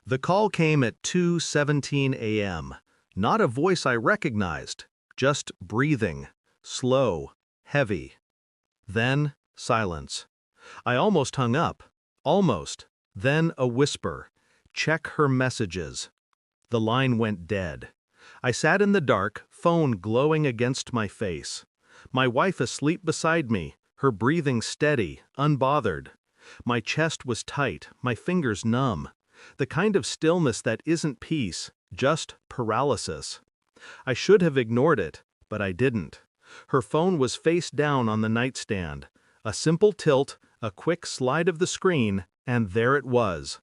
The call came at 2:17 a.m. Not a voice I recognized, just breathing, slow, heavy. Then, silence. I almost hung up. Almost. Then a whisper. Check her messages. The line went dead. I sat in the dark, phone glowing against my face. My wife asleep beside me, her breathing steady, unbothered. My chest was tight, my fingers numb. The kind of stillness that isn't peace, just paralysis. I should have ignored it, but I didn't. Her phone was face down on the nightstand. A simple tilt, a quick slide of the screen, and there it was.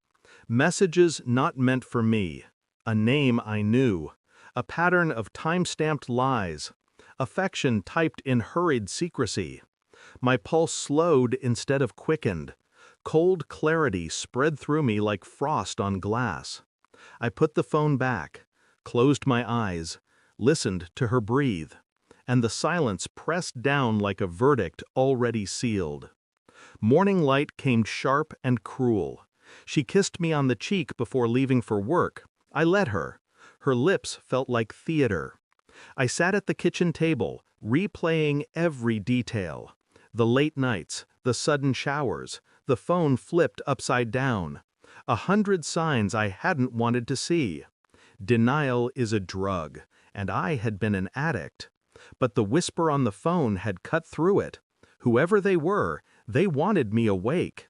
Messages not meant for me. A name I knew. A pattern of time-stamped lies. Affection typed in hurried secrecy. My pulse slowed instead of quickened. Cold clarity spread through me like frost on glass. I put the phone back, closed my eyes, listened to her breathe, and the silence pressed down like a verdict already sealed. Morning light came sharp and cruel. She kissed me on the cheek before leaving for work. I let her. Her lips felt like theater. I sat at the kitchen table, replaying every detail. The late nights, the sudden showers, the phone flipped upside down. 100 signs I hadn't wanted to see. Denial is a drug, and I had been an addict. But the whisper on the phone had cut through it. Whoever they were, they wanted me awake.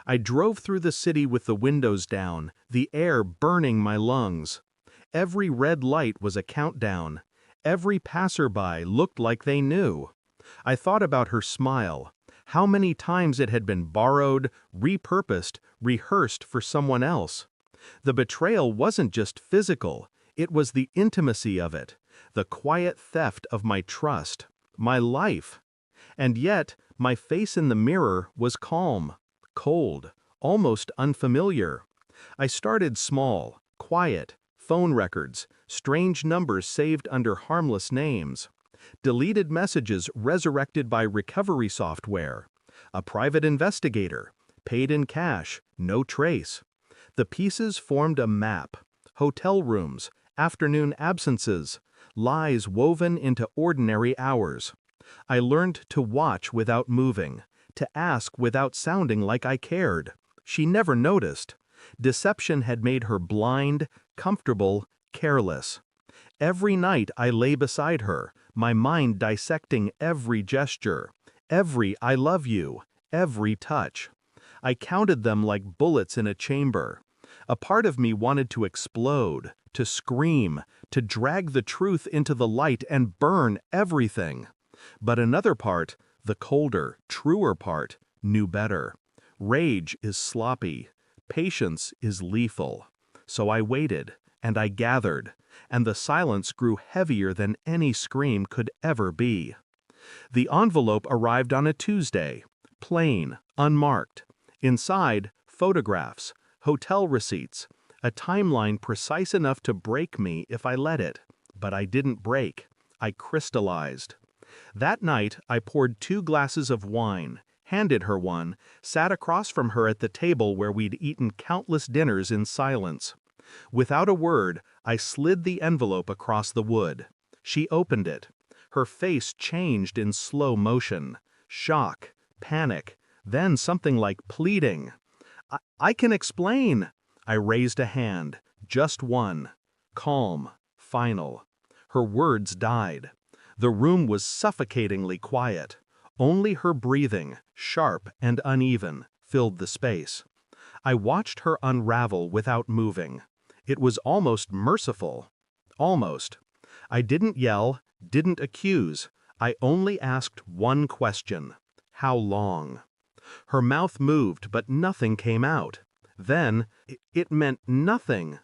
I drove through the city with the windows down, the air burning my lungs. Every red light was a countdown. Every passerby looked like they knew. I thought about her smile, how many times it had been borrowed, repurposed, rehearsed for someone else. The betrayal wasn't just physical, it was the intimacy of it, the quiet theft of my trust, my life. And yet, my face in the mirror was calm, cold, almost unfamiliar. I started small, quiet, phone records, strange numbers saved under harmless names. Deleted messages resurrected by recovery software. A private investigator. Paid in cash. No trace. The pieces formed a map. Hotel rooms. Afternoon absences. Lies woven into ordinary hours. I learned to watch without moving. To ask without sounding like I cared. She never noticed. Deception had made her blind, comfortable, careless. Every night I lay beside her, my mind dissecting every gesture, every I love you, every touch. I counted them like bullets in a chamber. A part of me wanted to explode, to scream, to drag the truth into the light and burn everything. But another part, the colder, truer part, knew better. Rage is sloppy. Patience is lethal. So I waited, and I gathered, and the silence grew heavier than any scream could ever be. The envelope arrived on a Tuesday, plain, unmarked. Inside, photographs, hotel receipts, a timeline precise enough to break me if I let it. But I didn't break. I crystallized. That night, I poured 2 glasses of wine, handed her one, sat across from her at the table where we'd eaten countless dinners in silence. Without a word, I slid the envelope across the wood. She opened it. Her face changed in slow motion. Shock, panic, then something like pleading. I can explain. I raised a hand, just one. Calm, final. Her words died. The room was suffocatingly quiet. Only her breathing, sharp and uneven, filled the space. I watched her unravel without moving. It was almost merciful. Almost. I didn't yell, didn't accuse. I only asked one question. How long? Her mouth moved, but nothing came out. Then, it meant nothing.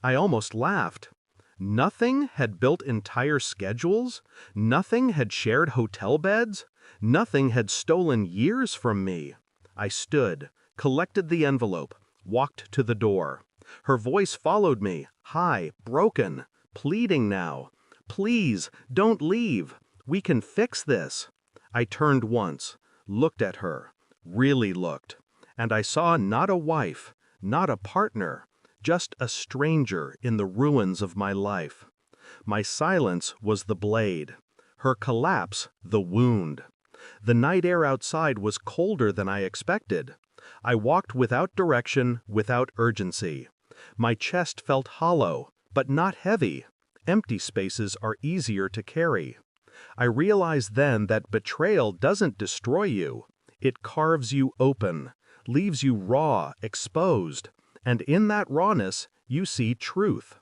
I almost laughed. Nothing had built entire schedules? Nothing had shared hotel beds? Nothing had stolen years from me. I stood, collected the envelope, walked to the door. Her voice followed me, high, broken, pleading now. Please, don't leave. We can fix this. I turned once, looked at her, really looked, and I saw not a wife, not a partner, just a stranger in the ruins of my life. My silence was the blade, her collapse the wound. The night air outside was colder than I expected. I walked without direction, without urgency. My chest felt hollow, but not heavy. Empty spaces are easier to carry. I realized then that betrayal doesn't destroy you. It carves you open, leaves you raw, exposed, and in that rawness, you see truth.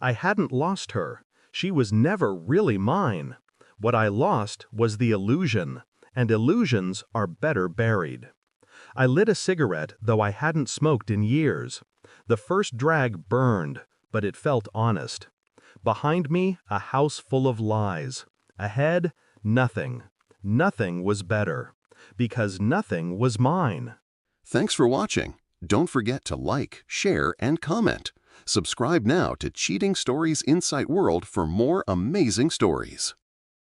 I hadn't lost her. She was never really mine. What I lost was the illusion, and illusions are better buried. I lit a cigarette, though I hadn't smoked in years. The first drag burned, but it felt honest. Behind me, a house full of lies. Ahead, nothing. Nothing was better, because nothing was mine. Thanks for watching. Don't forget to like, share, and comment. Subscribe now to Cheating Stories Insight World for more amazing stories.